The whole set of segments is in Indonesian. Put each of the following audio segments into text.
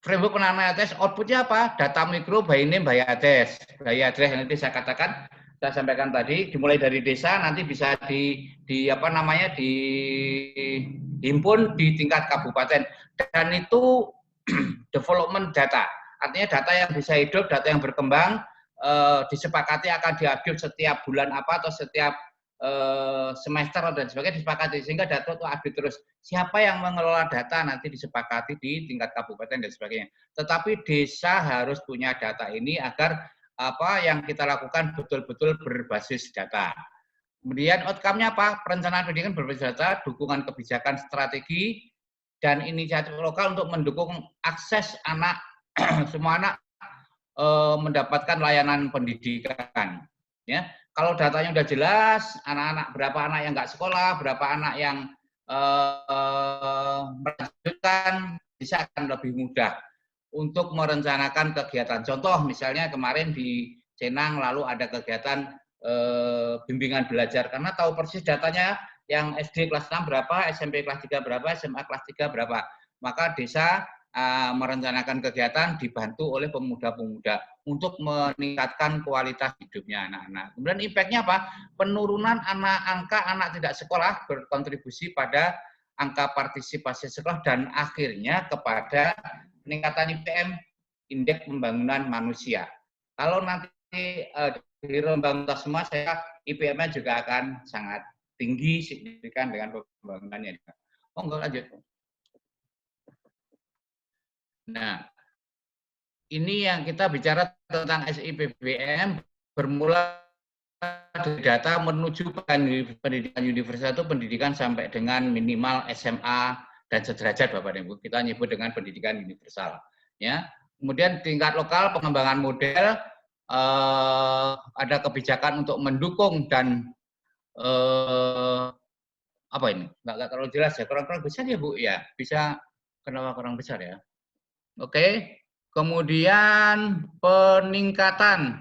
framework penanganan ATS outputnya apa? Data mikro, by name, by address. By address yang nanti saya katakan, saya sampaikan tadi, dimulai dari desa, nanti bisa apa namanya, dihimpun di tingkat kabupaten. Dan itu development data. Artinya data yang bisa hidup, data yang berkembang, disepakati akan diupdate setiap bulan apa atau setiap semester dan sebagainya disepakati, sehingga data itu update terus. Siapa yang mengelola data nanti disepakati di tingkat kabupaten dan sebagainya. Tetapi desa harus punya data ini agar apa yang kita lakukan betul-betul berbasis data. Kemudian outcome-nya apa? Perencanaan pendidikan berbasis data, dukungan kebijakan strategi, dan inisiatif lokal untuk mendukung akses anak semua anak mendapatkan layanan pendidikan. Ya, kalau datanya udah jelas, anak-anak berapa anak yang nggak sekolah, berapa anak yang melanjutkan, bisa akan lebih mudah untuk merencanakan kegiatan. Contoh misalnya kemarin di Cenang lalu ada kegiatan bimbingan belajar karena tahu persis datanya yang SD kelas 6 berapa, SMP kelas 3 berapa, SMA kelas 3 berapa. Maka desa merencanakan kegiatan dibantu oleh pemuda-pemuda untuk meningkatkan kualitas hidupnya anak-anak. Kemudian impact-nya apa? Penurunan angka anak tidak sekolah berkontribusi pada angka partisipasi sekolah dan akhirnya kepada peningkatan IPM, indeks pembangunan manusia. Kalau nanti di Rembang semua, saya IPM-nya juga akan sangat tinggi signifikan dengan pembangunannya. Oh enggak, lanjut. Nah, ini yang kita bicara tentang SIPBM bermula dari data menuju pendidikan universal itu pendidikan sampai dengan minimal SMA dan sederajat Bapak dan Ibu. Kita nyebut dengan pendidikan universal. Ya. Kemudian tingkat lokal pengembangan model ada kebijakan untuk mendukung dan apa ini? Nggak terlalu jelas ya. Kurang-kurang besar ya Bu ya. Bisa kenapa kurang besar ya? Oke, kemudian peningkatan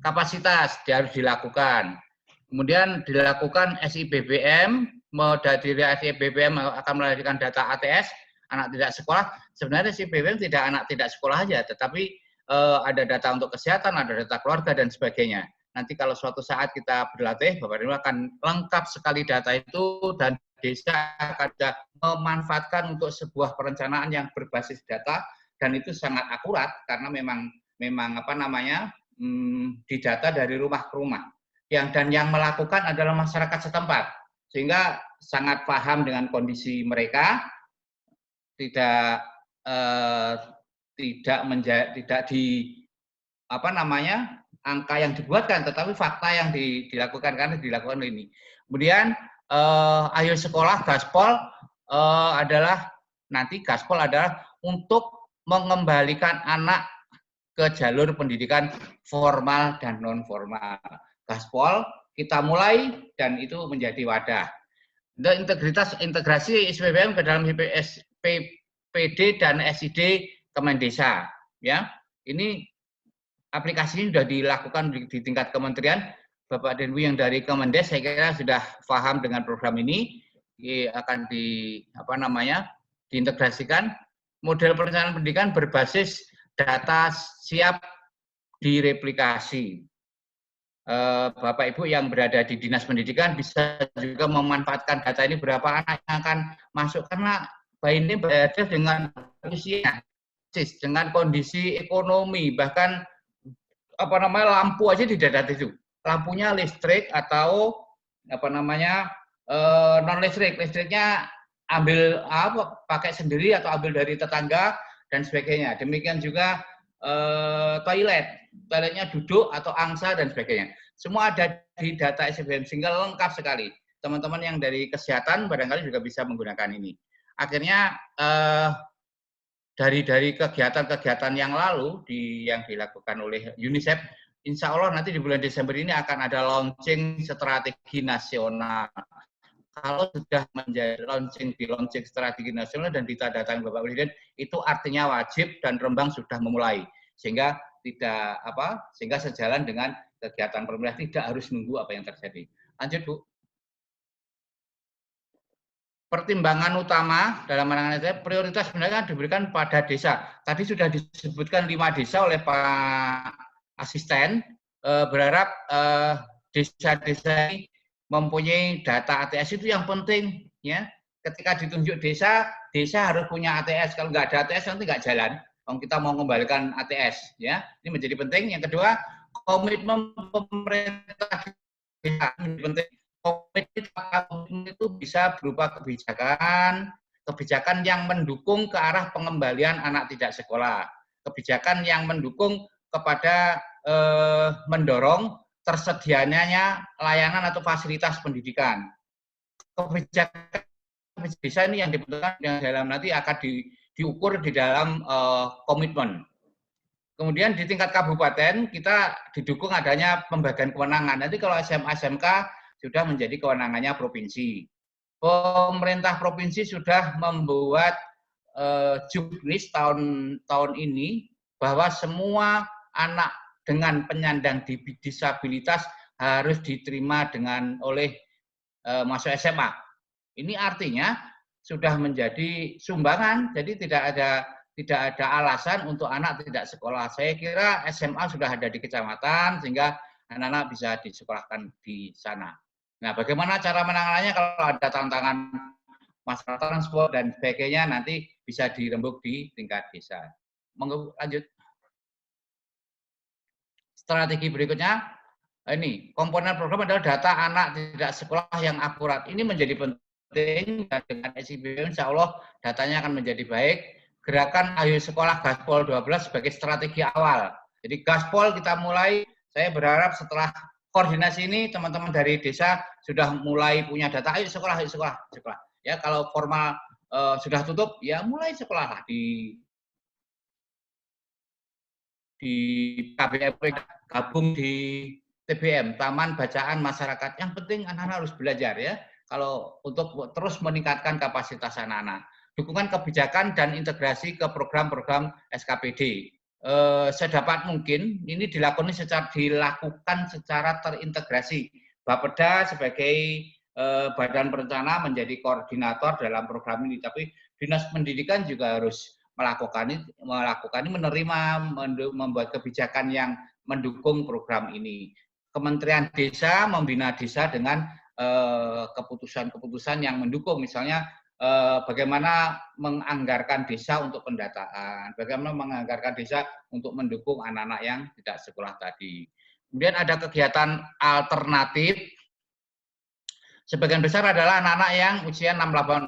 kapasitas harus dilakukan. Kemudian dilakukan SIBBM, dari SIBBM akan melahirkan data ATS, anak tidak sekolah. Sebenarnya SIBBM tidak anak tidak sekolah aja, tetapi ada data untuk kesehatan, ada data keluarga, dan sebagainya. Nanti kalau suatu saat kita berlatih, Bapak Ibu akan lengkap sekali data itu, dan desa akan memanfaatkan untuk sebuah perencanaan yang berbasis data, dan itu sangat akurat karena memang apa namanya didata dari rumah ke rumah. Dan yang melakukan adalah masyarakat setempat, sehingga sangat paham dengan kondisi mereka, tidak di apa namanya angka yang dibuatkan, tetapi fakta yang dilakukan karena dilakukan ini. Kemudian ayo sekolah gaspol adalah untuk mengembalikan anak ke jalur pendidikan formal dan non formal. Gaspol kita mulai dan itu menjadi wadah. Integrasi SPBM ke dalam PD dan SID Kemendesa, ya. Ini aplikasinya sudah dilakukan di tingkat kementerian. Bapak dan Ibu yang dari Kemendes saya kira sudah paham dengan program ini, akan diintegrasikan. Model perencanaan pendidikan berbasis data siap direplikasi. Bapak Ibu yang berada di Dinas Pendidikan bisa juga memanfaatkan data ini berapa anak yang akan masuk, karena ini berada dengan usia, dengan kondisi ekonomi, bahkan lampu aja di data itu. Lampunya listrik atau non listrik, listriknya ambil pakai sendiri atau ambil dari tetangga dan sebagainya. Demikian juga toiletnya duduk atau angsa dan sebagainya. Semua ada di data SPBM sehingga lengkap sekali. Teman-teman yang dari kesehatan barangkali juga bisa menggunakan ini. Akhirnya dari kegiatan-kegiatan yang lalu yang dilakukan oleh UNICEF, insya Allah nanti di bulan Desember ini akan ada launching strategi nasional. Kalau sudah menjadi launching strategi nasional dan ditandatangani Bapak Presiden, itu artinya wajib dan Rembang sudah memulai, sehingga sehingga sejalan dengan kegiatan pemerintah, tidak harus nunggu apa yang terjadi. Lanjut Bu. pertimbangan utama dalam penanganan saya, prioritas sebenarnya diberikan pada desa. Tadi sudah disebutkan 5 desa oleh Pak Asisten. Berharap desa-desa ini mempunyai data ATS itu yang penting, ya. Ketika ditunjuk desa, desa harus punya ATS. Kalau nggak ada ATS nanti nggak jalan. Kalau kita mau kembalikan ATS, ya. Ini menjadi penting. Yang kedua, komitmen pemerintah desa menjadi penting. Komitmen itu bisa berupa kebijakan yang mendukung ke arah pengembalian anak tidak sekolah, kebijakan yang mendukung kepada mendorong tersedianya layanan atau fasilitas pendidikan. Kebijakan desa ini yang dibutuhkan yang dalam nanti akan diukur di dalam komitmen. Kemudian di tingkat kabupaten kita didukung adanya pembagian kewenangan. Nanti kalau SMA SMK sudah menjadi kewenangannya provinsi. Pemerintah provinsi sudah membuat juknis tahun ini bahwa semua anak dengan penyandang disabilitas harus diterima oleh masuk SMA. Ini artinya sudah menjadi sumbangan, jadi tidak ada alasan untuk anak tidak sekolah. Saya kira SMA sudah ada di kecamatan sehingga anak-anak bisa disekolahkan di sana. Nah, bagaimana cara menanganannya kalau ada tantangan masalah transport dan sebagainya nanti bisa dirembuk di tingkat desa. Monggo lanjut. Strategi berikutnya, ini komponen program adalah data anak tidak sekolah yang akurat. Ini menjadi penting dan dengan SIBM insya Allah datanya akan menjadi baik. Gerakan Ayo Sekolah Gaspol 12 sebagai strategi awal. Jadi Gaspol kita mulai, saya berharap setelah koordinasi ini teman-teman dari desa sudah mulai punya data, ayo sekolah. Ya, kalau formal sudah tutup, ya mulai sekolah lah di KBM, gabung di TBM, Taman Bacaan Masyarakat. Yang penting anak-anak harus belajar ya. Kalau untuk terus meningkatkan kapasitas anak-anak. Dukungan kebijakan dan integrasi ke program-program SKPD. Sedapat mungkin ini dilakukan secara terintegrasi. Bapeda sebagai badan perencana menjadi koordinator dalam program ini, tapi Dinas Pendidikan juga harus melakukan ini, menerima, membuat kebijakan yang mendukung program ini. Kementerian Desa membina desa dengan keputusan-keputusan yang mendukung, misalnya bagaimana menganggarkan desa untuk pendataan, bagaimana menganggarkan desa untuk mendukung anak-anak yang tidak sekolah tadi. Kemudian ada kegiatan alternatif. Sebagian besar adalah anak-anak yang usia 16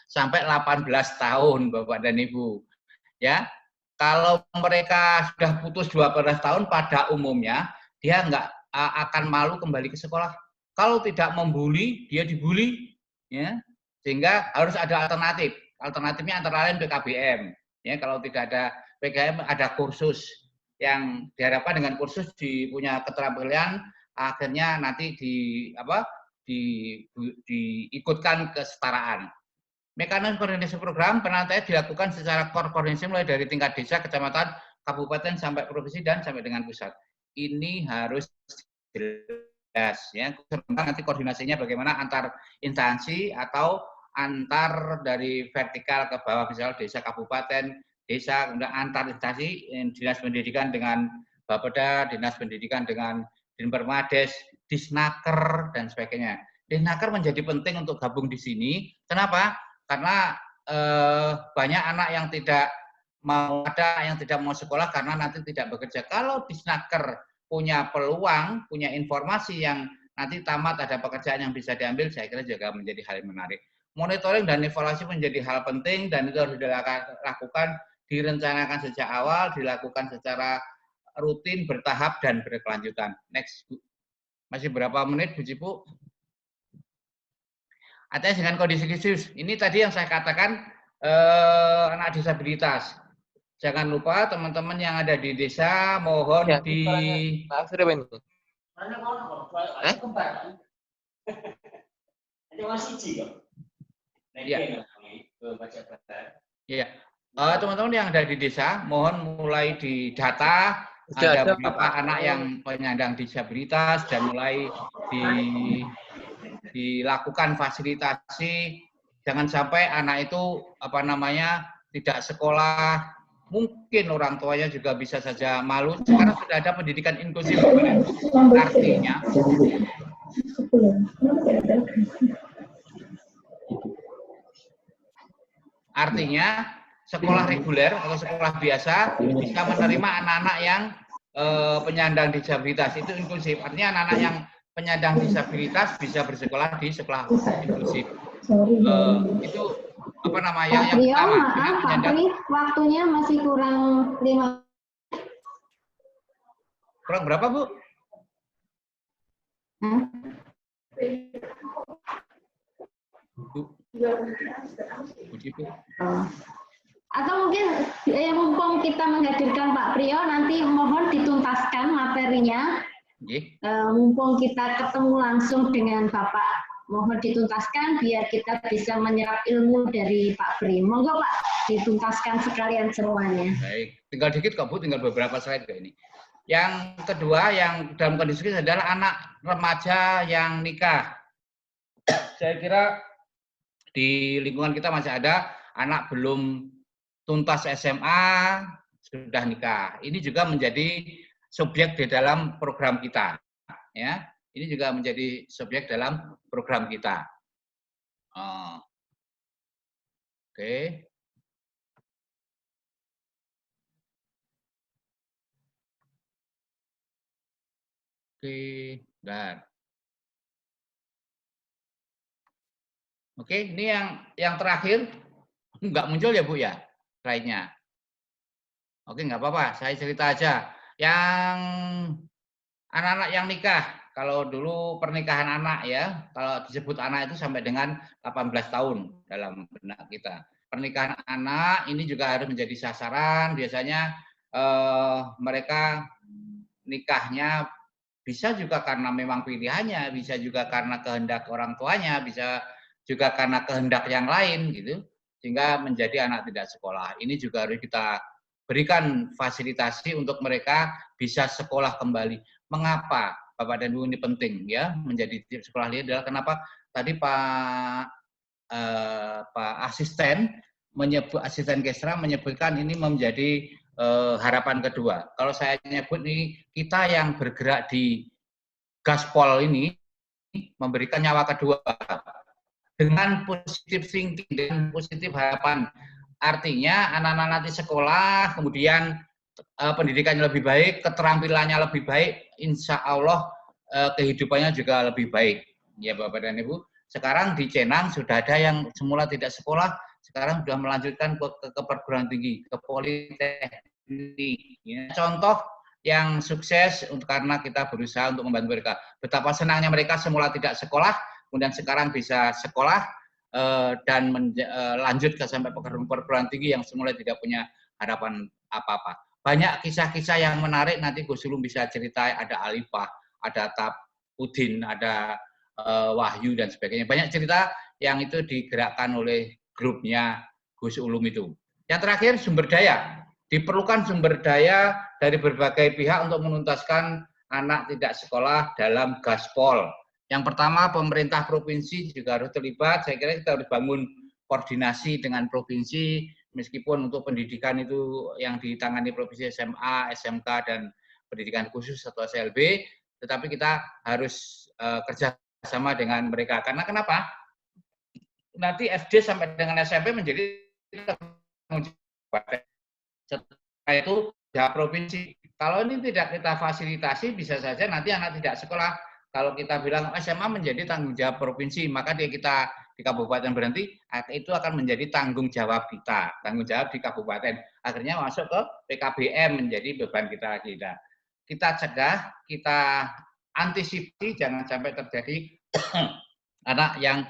sampai 18 tahun, Bapak dan Ibu. Ya, kalau mereka sudah putus 12 tahun pada umumnya, dia nggak akan malu kembali ke sekolah. Kalau tidak membuli, dia dibully, ya. Sehingga harus ada alternatif. Alternatifnya antara lain PKBM. Ya, kalau tidak ada PKBM, ada kursus yang diharapkan dengan kursus punya keterampilan, akhirnya nanti diikutkan kesetaraan. Mekanisme koordinasi program penantian dilakukan secara koordinasi mulai dari tingkat desa, kecamatan, kabupaten sampai provinsi dan sampai dengan pusat. Ini harus jelas ya. Nanti koordinasinya bagaimana antar instansi atau antar dari vertikal ke bawah, misalnya desa, kabupaten, desa, kemudian antar instansi, Dinas Pendidikan dengan Bapeda, Dinas Pendidikan dengan Dinpermades, Disnaker dan sebagainya. Disnaker menjadi penting untuk gabung di sini. Kenapa? Karena banyak anak yang tidak mau sekolah karena nanti tidak bekerja. Kalau Disnaker punya peluang, punya informasi yang nanti tamat ada pekerjaan yang bisa diambil, saya kira juga menjadi hal yang menarik. Monitoring dan evaluasi menjadi hal penting dan itu harus dilakukan, direncanakan sejak awal, dilakukan secara rutin, bertahap dan berkelanjutan. Next, Bu. Masih berapa menit, Bu Cipu? ATS dengan kondisi khusus. Ini tadi yang saya katakan anak disabilitas. Jangan lupa teman-teman yang ada di desa mohon ya, di teman-teman yang ada di desa mohon mulai di data ada berapa anak yang penyandang disabilitas dan mulai dilakukan fasilitasi, jangan sampai anak itu tidak sekolah. Mungkin orang tuanya juga bisa saja malu. Sekarang sudah ada pendidikan inklusif, artinya sekolah reguler atau sekolah biasa bisa menerima anak-anak yang penyandang disabilitas, itu inklusif. Artinya anak-anak yang penyandang disabilitas bisa bersekolah di sekolah inklusif. Itu yang pertama. Maaf, Pak Pri, waktunya masih kurang 5. Kurang berapa, Bu? Bu. Atau mungkin mumpung kita menghadirkan Pak Priyo, nanti mohon dituntaskan materinya. Mumpung kita ketemu langsung dengan Bapak, mohon dituntaskan biar kita bisa menyerap ilmu dari Pak Pri. Monggo Pak, dituntaskan sekalian semuanya. Baik, tinggal dikit kok Bu, tinggal beberapa slide kayak ini. Yang kedua yang dalam kondisi ini adalah anak remaja yang nikah. Saya kira di lingkungan kita masih ada anak belum tuntas SMA sudah nikah. Ini juga menjadi subjek di dalam program kita, ya. Ini juga menjadi subjek dalam program kita. Oke. Dan oke, ini yang terakhir nggak muncul ya Bu ya, slide-nya. Oke, nggak apa-apa, saya cerita aja. Yang anak-anak yang nikah, kalau dulu pernikahan anak ya, kalau disebut anak itu sampai dengan 18 tahun dalam benak kita. Pernikahan anak ini juga harus menjadi sasaran. Biasanya mereka nikahnya bisa juga karena memang pilihannya, bisa juga karena kehendak orang tuanya, bisa juga karena kehendak yang lain gitu, sehingga menjadi anak tidak sekolah. Ini juga harus kita berikan fasilitasi untuk mereka bisa sekolah kembali. Mengapa Bapak dan Ibu ini penting ya menjadi sekolah ini adalah kenapa tadi Pak asisten Kesra menyebutkan ini menjadi harapan kedua. Kalau saya nyebut nih, kita yang bergerak di gaspol ini memberikan nyawa kedua dengan positif thinking dan positif harapan. Artinya anak-anak nanti sekolah, kemudian pendidikannya lebih baik, keterampilannya lebih baik, insya Allah kehidupannya juga lebih baik. Ya Bapak dan Ibu, sekarang di Cenang sudah ada yang semula tidak sekolah, sekarang sudah melanjutkan ke perguruan tinggi, ke politeknik. Ya. Contoh yang sukses karena kita berusaha untuk membantu mereka. Betapa senangnya mereka semula tidak sekolah, kemudian sekarang bisa sekolah dan lanjut ke sampai perguruan tinggi yang semula tidak punya harapan apa-apa. Banyak kisah-kisah yang menarik, nanti Gus Ulum bisa cerita, ada Alifah, ada Udin, ada Wahyu dan sebagainya. Banyak cerita yang itu digerakkan oleh grupnya Gus Ulum itu. Yang terakhir sumber daya. Diperlukan sumber daya dari berbagai pihak untuk menuntaskan anak tidak sekolah dalam gaspol. Yang pertama, pemerintah provinsi juga harus terlibat. Saya kira kita harus bangun koordinasi dengan provinsi, meskipun untuk pendidikan itu yang ditangani provinsi SMA, SMK, dan pendidikan khusus atau SLB, tetapi kita harus kerja sama dengan mereka. Karena kenapa? Nanti SD sampai dengan SMP menjadi tanggung jawab. Setelah itu ya provinsi. Kalau ini tidak kita fasilitasi, bisa saja nanti anak tidak sekolah. Kalau kita bilang SMA menjadi tanggung jawab provinsi, maka kita di kabupaten berhenti, itu akan menjadi tanggung jawab kita, tanggung jawab di kabupaten. Akhirnya masuk ke PKBM menjadi beban kita. Kita cegah, kita antisipasi jangan sampai terjadi anak yang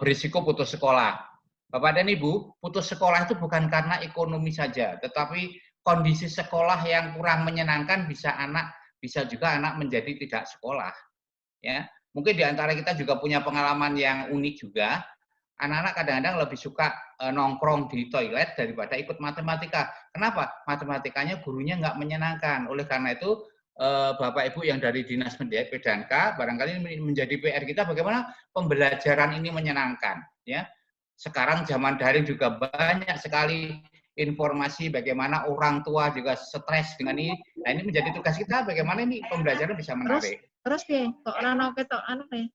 berisiko putus sekolah. Bapak dan Ibu, putus sekolah itu bukan karena ekonomi saja, tetapi kondisi sekolah yang kurang menyenangkan bisa juga anak menjadi tidak sekolah. Ya, mungkin di antara kita juga punya pengalaman yang unik juga. Anak-anak kadang-kadang lebih suka nongkrong di toilet daripada ikut matematika. Kenapa? Matematikanya gurunya nggak menyenangkan. Oleh karena itu, Bapak Ibu yang dari Dinas Pendidikan PDANK, barangkali menjadi PR kita bagaimana pembelajaran ini menyenangkan. Ya, sekarang zaman daring juga banyak sekali informasi bagaimana orang tua juga stres dengan ini. Nah, ini menjadi tugas kita bagaimana ini pembelajaran bisa menarik. Terus piye? Kok ora ono ketok anu e.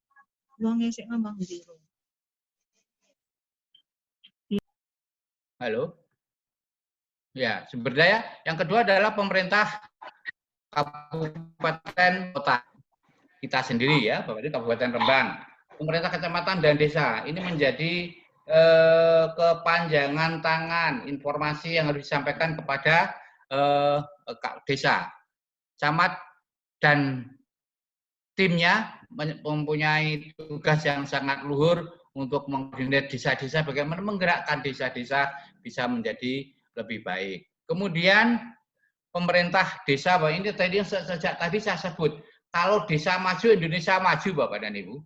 Wong isik ngomong biru. Halo. Ya, sumber daya. Yang kedua adalah pemerintah kabupaten kota. Kita sendiri ya, Bapak Ibu Kabupaten Rembang. Pemerintah kecamatan dan desa. Ini menjadi kepanjangan tangan informasi yang harus disampaikan kepada desa. Camat dan timnya mempunyai tugas yang sangat luhur untuk mengkoordinir desa-desa bagaimana menggerakkan desa-desa bisa menjadi lebih baik. Kemudian pemerintah desa, Bahwa ini tadi sejak tadi saya sebut, kalau desa maju Indonesia maju, Bapak dan Ibu.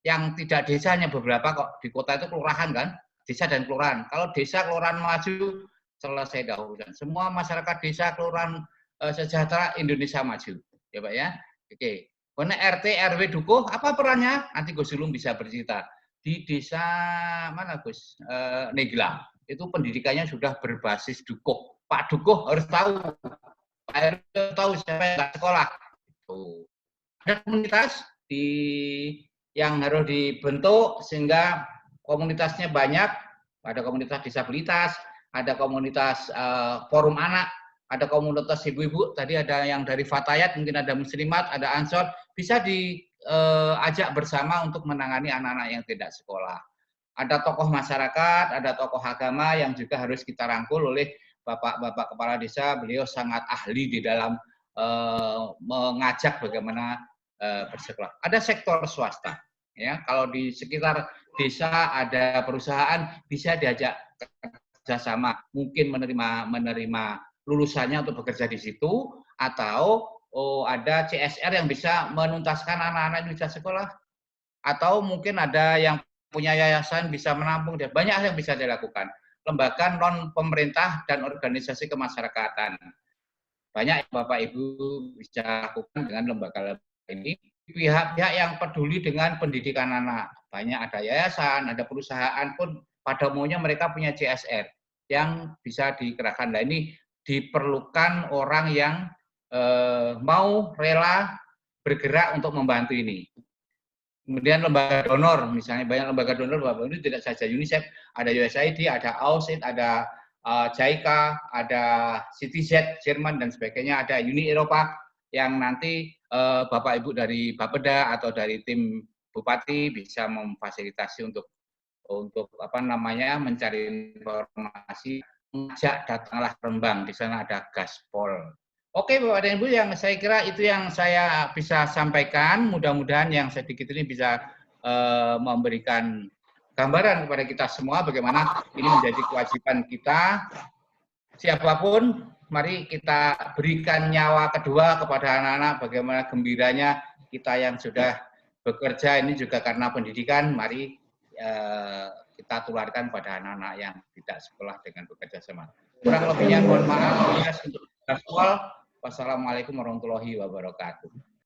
Yang tidak desa hanya beberapa kok, di kota itu kelurahan kan, desa dan kelurahan. Kalau desa kelurahan maju selesai dahulu. Semua masyarakat desa kelurahan sejahtera Indonesia maju, ya Pak ya. Oke. Karena RT RW dukuh apa perannya? Nanti Gus Sulung bisa bercerita. Di desa mana Gus? Negla. Itu pendidikannya sudah berbasis dukuh. Pak Dukuh harus tahu. Pak RW tahu siapa yang nggak sekolah. Itu. Ada komunitas yang harus dibentuk sehingga komunitasnya banyak. Ada komunitas disabilitas, ada komunitas forum anak, ada komunitas ibu-ibu, tadi ada yang dari Fatayat, mungkin ada Muslimat, ada Ansor, bisa diajak bersama untuk menangani anak-anak yang tidak sekolah. Ada tokoh masyarakat, ada tokoh agama yang juga harus kita rangkul oleh Bapak Kepala Desa, beliau sangat ahli di dalam mengajak bagaimana bersekolah. Ada sektor swasta, ya kalau di sekitar desa ada perusahaan bisa diajak kerjasama, mungkin menerima lulusannya untuk bekerja di situ, atau ada CSR yang bisa menuntaskan anak-anak yang bisa sekolah, atau mungkin ada yang punya yayasan bisa menampung, banyak yang bisa dilakukan. Lembaga non pemerintah dan organisasi kemasyarakatan. Banyak yang Bapak Ibu bisa lakukan dengan lembaga ini. Pihak-pihak yang peduli dengan pendidikan anak. Banyak ada yayasan, ada perusahaan pun pada umumnya mereka punya CSR yang bisa dikerahkan. Nah ini diperlukan orang yang mau rela bergerak untuk membantu ini. Kemudian lembaga donor, misalnya banyak lembaga donor, Bapak ini tidak saja UNICEF, ada USAID, ada AUSID, ada JICA, ada CityZ, Jerman, dan sebagainya, ada Uni Eropa, yang nanti Bapak Ibu dari Bapeda atau dari tim Bupati bisa memfasilitasi untuk mencari informasi, mengajak datanglah Rembang, di sana ada Gaspol. Oke Bapak dan Ibu, yang saya kira itu yang saya bisa sampaikan. Mudah-mudahan yang sedikit ini bisa memberikan gambaran kepada kita semua bagaimana ini menjadi kewajiban kita. Siapapun, mari kita berikan nyawa kedua kepada anak-anak, bagaimana gembiranya kita yang sudah bekerja ini juga karena pendidikan, mari kita tularkan pada anak-anak yang tidak sekolah dengan bekerja sama. Kurang lebihnya mohon maaf. Untuk Gaspol. Wassalamualaikum warahmatullahi wabarakatuh.